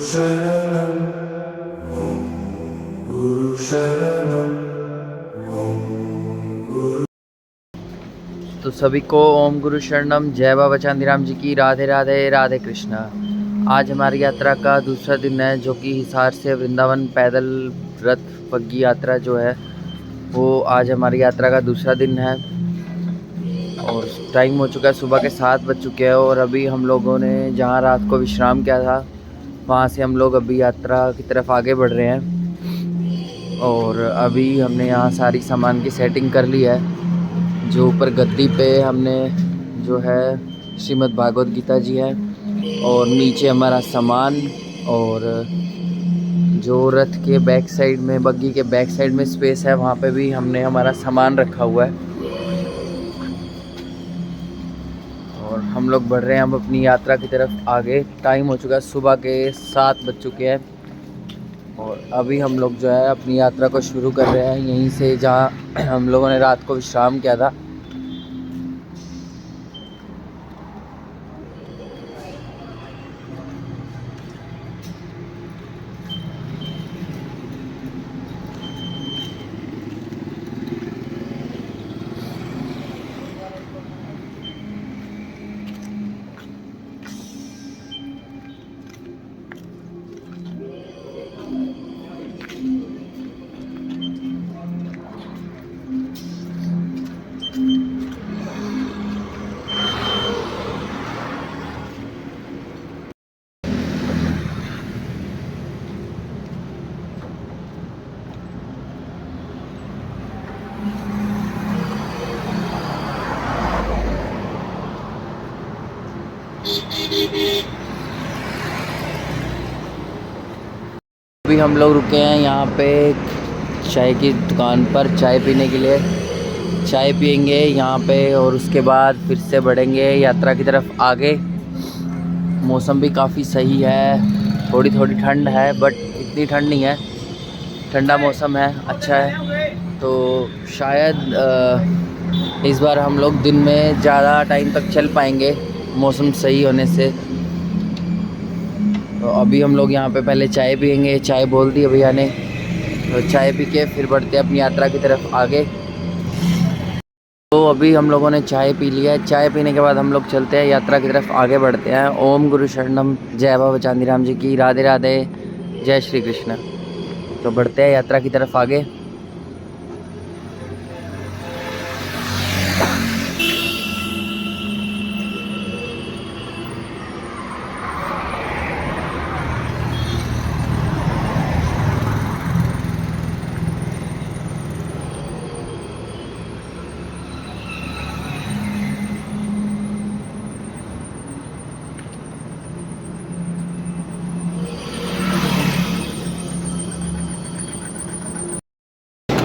शरणं गुरु शरणं गुरु। तो सभी को ओम गुरु शरणम, जय बाबा चांदीराम जी की राधे राधे राधे कृष्णा। आज हमारी यात्रा का दूसरा दिन है, जो कि हिसार से वृंदावन पैदल रथ पग्गी यात्रा जो है वो आज हमारी यात्रा का दूसरा दिन है। और टाइम हो चुका है, सुबह के 7 बज चुके हैं। और अभी हम लोगों ने जहाँ रात को विश्राम किया था वहाँ से हम लोग अभी यात्रा की तरफ आगे बढ़ रहे हैं। और अभी हमने यहाँ सारी सामान की सेटिंग कर ली है। जो ऊपर गद्दी पे हमने जो है श्रीमद् भागवत गीता जी है, और नीचे हमारा सामान, और जो रथ के बैक साइड में, बग्गी के बैक साइड में स्पेस है, वहाँ पे भी हमने हमारा सामान रखा हुआ है। और हम लोग बढ़ रहे हैं अब अपनी यात्रा की तरफ आगे। टाइम हो चुका है, सुबह के 7 बज चुके हैं। और अभी हम लोग जो है अपनी यात्रा को शुरू कर रहे हैं यहीं से, जहाँ हम लोगों ने रात को विश्राम किया था। अभी हम लोग रुके हैं यहाँ पे चाय की दुकान पर चाय पीने के लिए। चाय पियेंगे यहाँ पे और उसके बाद फिर से बढ़ेंगे यात्रा की तरफ आगे। मौसम भी काफ़ी सही है, थोड़ी थोड़ी ठंड है बट इतनी ठंड नहीं है, ठंडा मौसम है, अच्छा है। तो शायद इस बार हम लोग दिन में ज़्यादा टाइम तक चल पाएंगे मौसम सही होने से। तो अभी हम लोग यहाँ पे पहले चाय पियेंगे, चाय बोल दी भैया ने, तो चाय पी के फिर बढ़ते हैं अपनी यात्रा की तरफ आगे। तो अभी हम लोगों ने चाय पी लिया है। चाय पीने के बाद हम लोग चलते हैं यात्रा की तरफ आगे बढ़ते हैं। ओम गुरु शरणम, जय बाबा चांदीराम जी की राधे राधे, जय श्री कृष्ण। तो बढ़ते हैं यात्रा की तरफ आगे।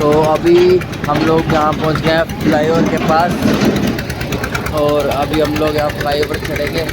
तो अभी हम लोग यहाँ पहुँच गए हैं फ्लाईओवर के पास, और अभी हम लोग यहाँ फ्लाईओवर चढ़ेंगे।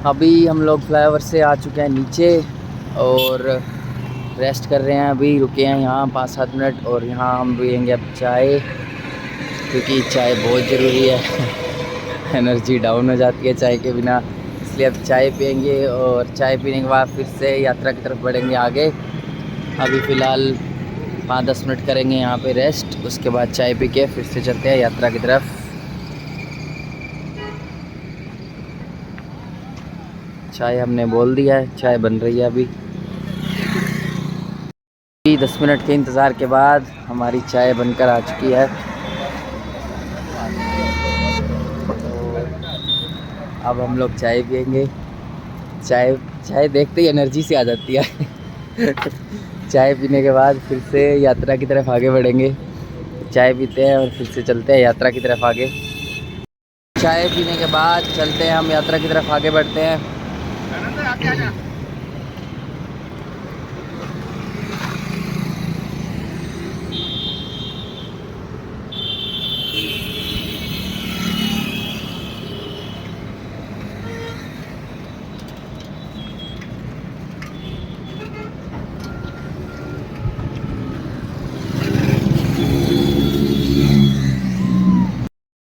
अभी हम लोग फ्लाईओवर से आ चुके हैं नीचे और रेस्ट कर रहे हैं। अभी रुके हैं यहाँ 5-7 मिनट, और यहाँ हम पियेंगे अब चाय, क्योंकि चाय बहुत ज़रूरी है। एनर्जी डाउन हो जाती है चाय के बिना, इसलिए अब चाय पियेंगे। और चाय पीने के बाद फिर से यात्रा की तरफ बढ़ेंगे आगे। अभी फ़िलहाल 5-10 मिनट करेंगे यहाँ पे रेस्ट, उसके बाद चाय पी के फिर से चलते हैं यात्रा की तरफ। चाय हमने बोल दिया है, चाय बन रही है अभी। 10 मिनट के इंतज़ार के बाद हमारी चाय बनकर आ चुकी है। अब हम लोग चाय पियेंगे। चाय चाय देखते ही एनर्जी से आ जाती है। चाय पीने के बाद फिर से यात्रा की तरफ आगे बढ़ेंगे। चाय पीते हैं और फिर से चलते हैं यात्रा की तरफ आगे। चाय पीने के बाद चलते हैं हम यात्रा की तरफ आगे बढ़ते हैं।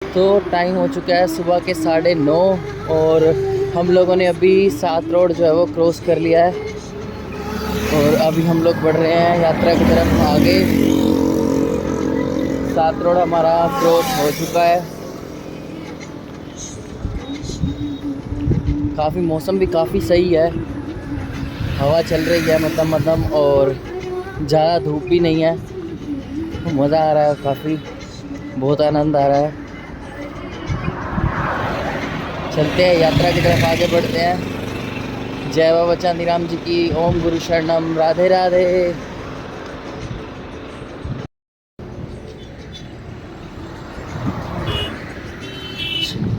तो टाइम हो चुका है सुबह के 9:30 और हम लोगों ने अभी 7 रोड जो है वो क्रॉस कर लिया है और अभी हम लोग बढ़ रहे हैं यात्रा की तरफ आगे। 7 रोड हमारा क्रॉस हो चुका है। काफ़ी मौसम भी काफ़ी सही है, हवा चल रही है मध्यम और ज़्यादा धूप भी नहीं है। मज़ा आ रहा है, काफ़ी बहुत आनंद आ रहा है। चलते हैं यात्रा की तरफ आगे बढ़ते हैं। जय बाबा चांदीराम जी की। ओम गुरु शरणम। राधे राधे।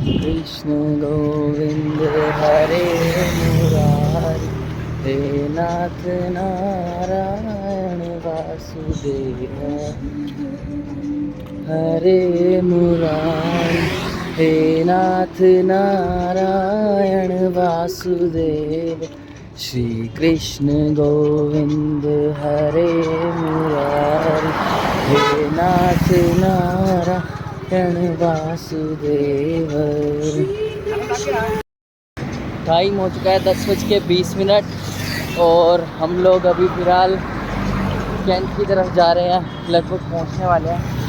कृष्ण गोविंद हरे मुरारी, हे नाथ नारायण वासुदेव, हरे मुरारी, हे नाथ नारायण वासुदेव। श्री कृष्ण गोविंद हरे मुरारी, हे नाथ नारायण वासुदेव। टाइम हो चुका है 10:20 और हम लोग अभी फ़िलहाल कैंट की तरफ जा रहे हैं, लगभग पहुंचने वाले हैं।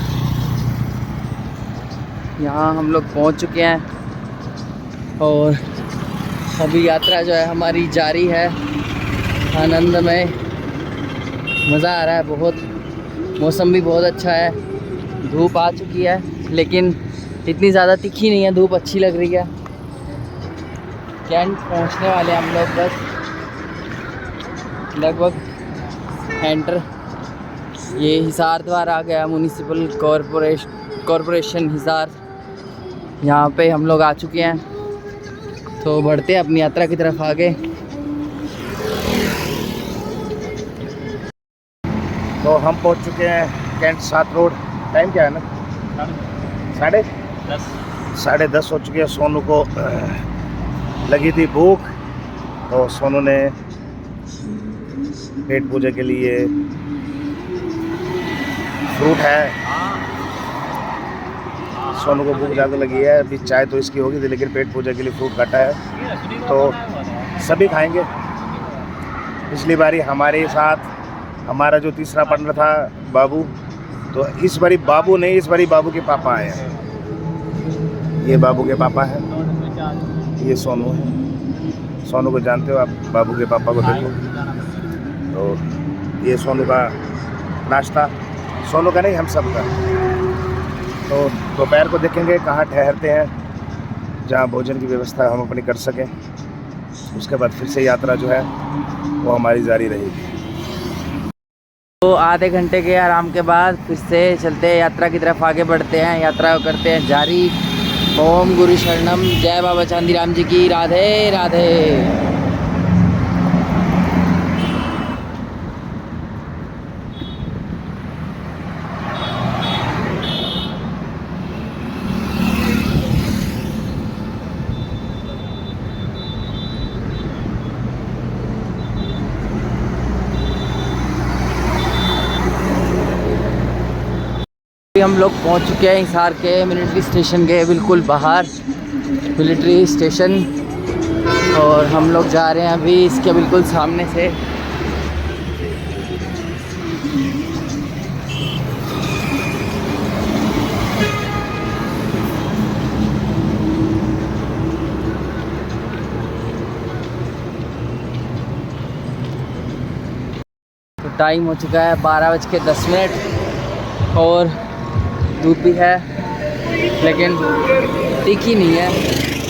यहाँ हम लोग पहुंच चुके हैं और अभी यात्रा जो है हमारी जारी है। आनंदमय, मज़ा आ रहा है बहुत। मौसम भी बहुत अच्छा है, धूप आ चुकी है लेकिन इतनी ज़्यादा तीखी नहीं है, धूप अच्छी लग रही है। कैंट पहुंचने वाले हम लोग बस लगभग एंटर। ये हिसार द्वार आ गया, म्यूनिसिपल कॉरपोरेशन हिसार। यहाँ पे हम लोग आ चुके हैं, तो बढ़ते हैं अपनी यात्रा की तरफ आगे। तो हम पहुंच चुके हैं कैंट 7 रोड। टाइम क्या है ना? 10:30 हो चुके हैं। सोनू को लगी थी भूख, तो सोनू ने पेट पूजा के लिए फ्रूट है। सोनू को भूख ज़्यादा लगी है, अभी चाय तो इसकी होगी थी लेकिन पेट पूजा के लिए फ्रूट काटा है, तो सभी खाएंगे। पिछली बारी हमारे साथ हमारा जो तीसरा पार्टनर था बाबू, तो इस बारी बाबू नहीं, इस बारी बाबू के पापा आए हैं। ये बाबू के पापा हैं, ये सोनू है। सोनू को जानते हो आप, बाबू के पापा को देखो। तो ये सोनू का नाश्ता, सोनू का नहीं हम सब का। तो दोपहर को देखेंगे कहाँ ठहरते हैं, जहाँ भोजन की व्यवस्था हम अपनी कर सकें। उसके बाद फिर से यात्रा जो है वो हमारी जारी रहेगी। तो आधे घंटे के आराम के बाद फिर से चलते हैं यात्रा की तरफ आगे बढ़ते हैं। यात्रा करते हैं जारी। ओम गुरु शरणम। जय बाबा चांदीराम जी की। राधे राधे। हम लोग पहुंच चुके हैं हिसार के मिलिट्री स्टेशन के बिल्कुल बाहर, मिलिट्री स्टेशन। और हम लोग जा रहे हैं अभी इसके बिल्कुल सामने से। तो टाइम हो चुका है 12:10 और धूप भी है लेकिन तीखी नहीं है,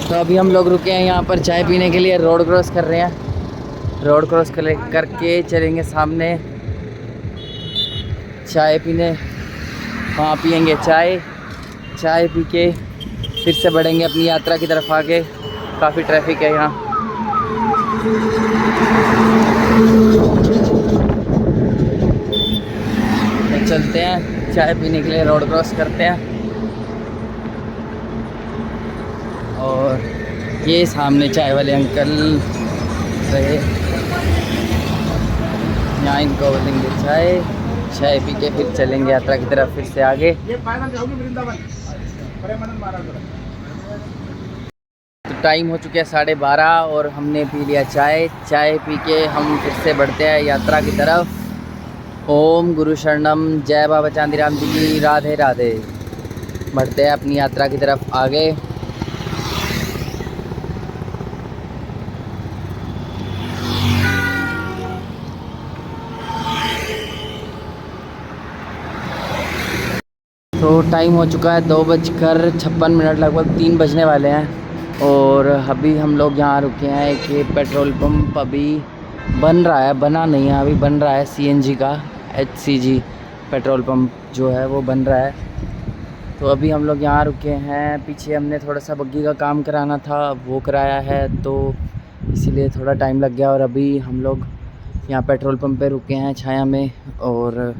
तो अभी हम लोग रुके हैं यहाँ पर चाय पीने के लिए, रोड क्रॉस कर रहे हैं। रोड क्रॉस करके चलेंगे सामने चाय पीने, वहाँ पियेंगे चाय। चाय पी के फिर से बढ़ेंगे अपनी यात्रा की तरफ आगे। काफ़ी ट्रैफिक है यहाँ। तो चलते हैं चाय पीने के लिए, रोड क्रॉस करते हैं। और ये सामने चाय वाले अंकल रहे, यहाँ इनको बोलेंगे चाय। चाय पी के फिर चलेंगे यात्रा की तरफ फिर से आगे। तो टाइम हो चुके हैं 12:30 और हमने पी लिया चाय। चाय पी के हम फिर से बढ़ते हैं यात्रा की तरफ। ओम गुरु शरणम, जय बाबा चांदीराम जी की, राधे राधे। बढ़ते हैं अपनी यात्रा की तरफ आगे। तो टाइम हो चुका है 2:56, लगभग 3 बजने वाले हैं। और अभी हम लोग यहाँ रुके हैं। एक ये पेट्रोल पंप अभी बन रहा है, बना नहीं है अभी, बन रहा है। CNG का HCG पेट्रोल पंप जो है वो बन रहा है। तो अभी हम लोग यहाँ रुके हैं। पीछे हमने थोड़ा सा बग्गी का काम कराना था, वो कराया है, तो इसीलिए थोड़ा टाइम लग गया। और अभी हम लोग यहाँ पेट्रोल पंप पे रुके हैं छाया में। और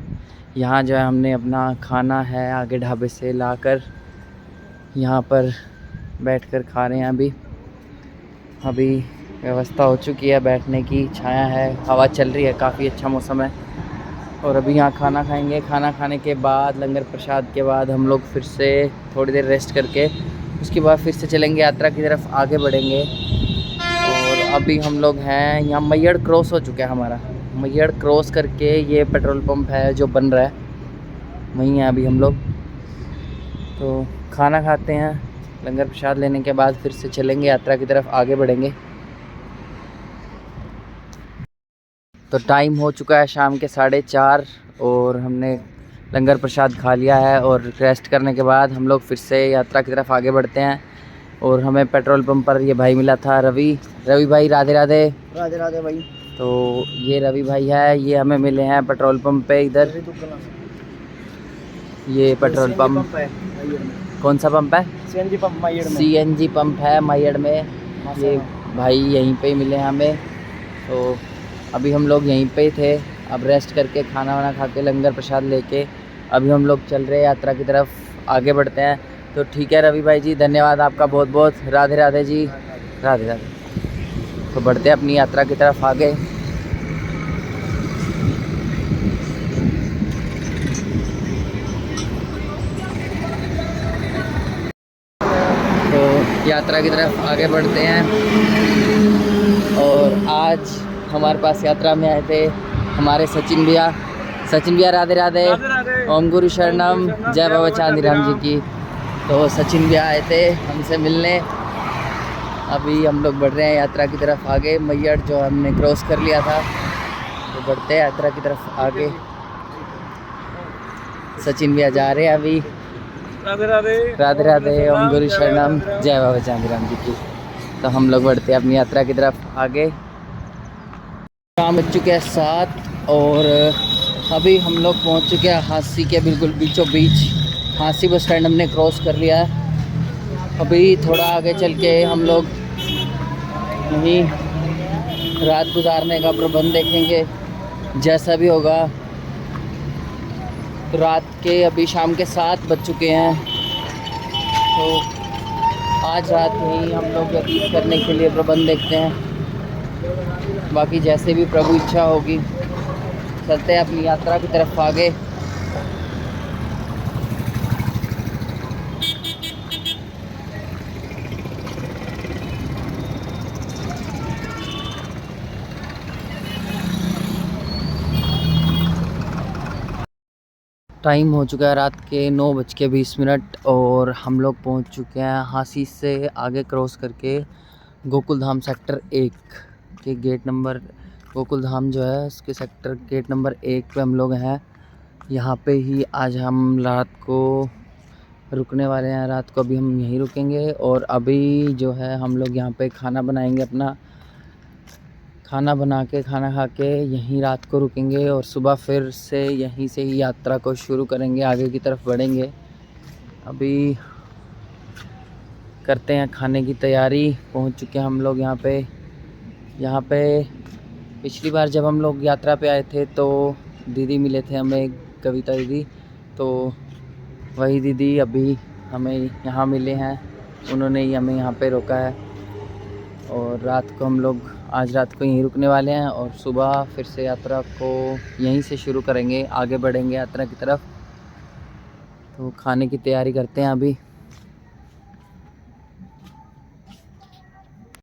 यहाँ जो है हमने अपना खाना है आगे ढाबे से लाकर यहाँ पर बैठकर खा रहे हैं। अभी व्यवस्था हो चुकी है बैठने की, छाया है, हवा चल रही है, काफ़ी अच्छा मौसम है। और अभी यहाँ खाना खाएंगे। खाना खाने के बाद, लंगर प्रसाद के बाद, हम लोग फिर से थोड़ी देर रेस्ट करके उसके बाद फिर से चलेंगे यात्रा की तरफ, आगे बढ़ेंगे। और अभी हम लोग हैं यहाँ, मैहर क्रॉस हो चुका है हमारा। मैहर क्रॉस करके ये पेट्रोल पंप है जो बन रहा है, वहीं हैं अभी हम लोग। तो खाना खाते हैं, लंगर प्रसाद लेने के बाद फिर से चलेंगे यात्रा की तरफ, आगे बढ़ेंगे। तो टाइम हो चुका है शाम के 4:30 और हमने लंगर प्रसाद खा लिया है। और रेस्ट करने के बाद हम लोग फिर से यात्रा की तरफ आगे बढ़ते हैं। और हमें पेट्रोल पंप पर ये भाई मिला था, रवि भाई, राधे राधे। राधे राधे भाई। तो ये रवि भाई है, ये हमें मिले हैं पेट्रोल पंप पे इधर। ये पेट्रोल पंप कौन सा पंप है? CNG पंप मैहर में। CNG पंप है मैहर में। ये भाई यहीं पे ही मिले हैं हमें। तो अभी हम लोग यहीं पे ही थे। अब रेस्ट करके खाना वाना खा के लंगर प्रसाद लेके अभी हम लोग चल रहे हैं यात्रा की तरफ, आगे बढ़ते हैं। तो ठीक है रवि भाई जी, धन्यवाद आपका बहुत बहुत। राधे राधे जी, राधे राधे। तो बढ़ते हैं अपनी यात्रा की तरफ आगे। तो यात्रा की तरफ आगे बढ़ते हैं। और आज हमारे पास यात्रा में आए थे हमारे सचिन भैया। सचिन भैया राधे राधे। ओम गुरु शरणम, जय बाबा चांदीराम जी की। तो सचिन भैया आए थे हमसे मिलने। अभी हम लोग बढ़ रहे हैं यात्रा की तरफ आगे। मैहर जो हमने क्रॉस कर लिया था, तो बढ़ते हैं यात्रा की तरफ आगे। सचिन भैया जा रहे हैं अभी। राधे राधे। राधे राधे, ओम गुरु शरणम, जय बाबा चांदीराम जी की। तो हम लोग बढ़ते हैं अपनी यात्रा की तरफ आगे। शाम बज चुके हैं 7 और अभी हम लोग पहुंच चुके हैं हांसी के बिल्कुल बीचों बीच। हांसी बस स्टैंड हमने क्रॉस कर लिया है। अभी थोड़ा आगे चल के हम लोग यहीं रात गुजारने का प्रबंध देखेंगे, जैसा भी होगा। तो रात के अभी शाम के 7 बज चुके हैं। तो आज रात यहीं हम लोग व्यतीत करने के लिए प्रबंध देखते हैं। बाकी जैसे भी प्रभु इच्छा होगी, चलते हैं अपनी यात्रा की तरफ आगे। टाइम हो चुका है रात के 9:20 और हम लोग पहुंच चुके हैं हांसी से आगे क्रॉस करके गोकुल धाम सेक्टर 1 के गेट नंबर, गोकुल धाम जो है उसके सेक्टर गेट नंबर 1 पे हम लोग हैं। यहाँ पे ही आज हम रात को रुकने वाले हैं रात को। अभी हम यहीं रुकेंगे और अभी जो है हम लोग यहाँ पे खाना बनाएंगे, अपना खाना बना के खाना खा के यहीं रात को रुकेंगे और सुबह फिर से यहीं से ही यात्रा को शुरू करेंगे, आगे की तरफ बढ़ेंगे। अभी करते हैं खाने की तैयारी। पहुंच चुके हैं हम लोग यहाँ पे पिछली बार जब हम लोग यात्रा पे आए थे तो दीदी मिले थे हमें, कविता दीदी, तो वही दीदी अभी हमें यहाँ मिले हैं। उन्होंने ही हमें यहाँ पे रोका है और रात को हम लोग आज रात को यहीं रुकने वाले हैं और सुबह फिर से यात्रा को यहीं से शुरू करेंगे, आगे बढ़ेंगे यात्रा की तरफ। तो खाने की तैयारी करते हैं अभी।